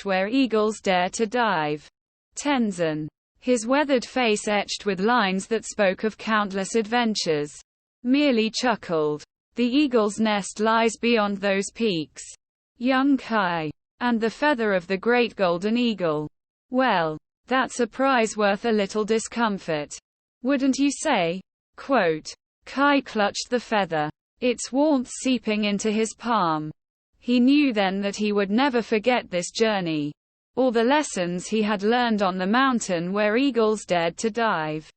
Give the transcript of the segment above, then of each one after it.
Where eagles dare to dive. Tenzin. His weathered face etched with lines that spoke of countless adventures. Merely chuckled. The eagle's nest lies beyond those peaks. Young Kai. And the feather of the great golden eagle. Well, that's a prize worth a little discomfort. Wouldn't you say? Quote. Kai clutched the feather. Its warmth seeping into his palm. He knew then that he would never forget this journey. Or the lessons he had learned on the mountain where eagles dared to dive.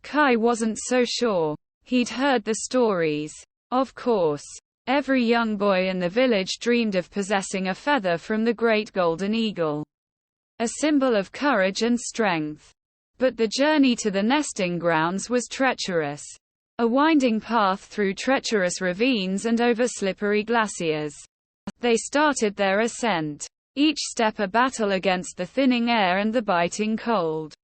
Kai wasn't so sure. He'd heard the stories. Of course. Every young boy in the village dreamed of possessing a feather from the great golden eagle. A symbol of courage and strength. But the journey to the nesting grounds was treacherous. A winding path through treacherous ravines and over slippery glaciers. They started their ascent. Each step a battle against the thinning air and the biting cold.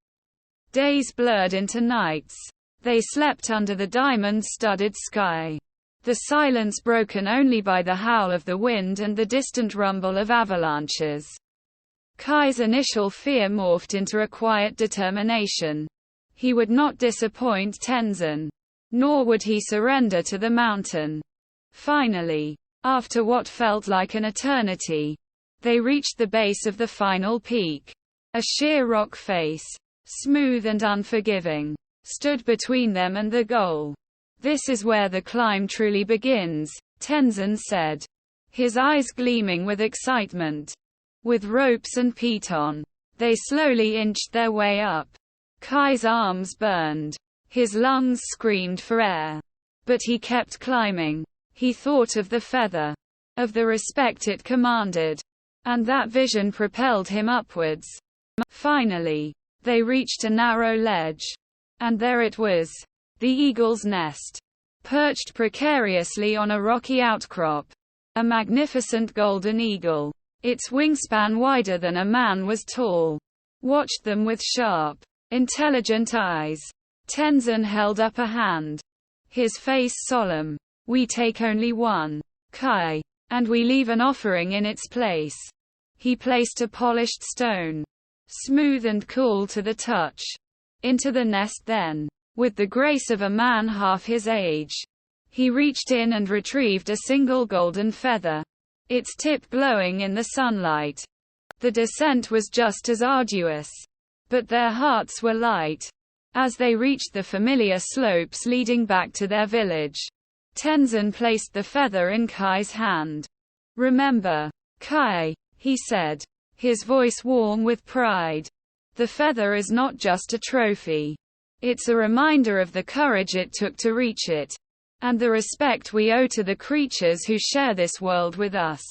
Days blurred into nights. They slept under the diamond-studded sky. The silence broken only by the howl of the wind and the distant rumble of avalanches. Kai's initial fear morphed into a quiet determination. He would not disappoint Tenzin. Nor would he surrender to the mountain. Finally, after what felt like an eternity, they reached the base of the final peak. A sheer rock face, smooth and unforgiving, stood between them and the goal. This is where the climb truly begins, Tenzin said, his eyes gleaming with excitement. With ropes and piton, they slowly inched their way up. Kai's arms burned. His lungs screamed for air. But he kept climbing. He thought of the feather, of the respect it commanded. And that vision propelled him upwards. Finally, they reached a narrow ledge. And there it was. The eagle's nest. Perched precariously on a rocky outcrop. A magnificent golden eagle. Its wingspan wider than a man was tall. Watched them with sharp, intelligent eyes. Tenzin held up a hand. His face solemn. We take only one, Kai. And we leave an offering in its place. He placed a polished stone, smooth and cool to the touch, into the nest then. With the grace of a man half his age, he reached in and retrieved a single golden feather, its tip glowing in the sunlight. The descent was just as arduous. But their hearts were light. As they reached the familiar slopes leading back to their village, Tenzin placed the feather in Kai's hand. Remember, Kai, he said, his voice warm with pride. The feather is not just a trophy. It's a reminder of the courage it took to reach it. And the respect we owe to the creatures who share this world with us.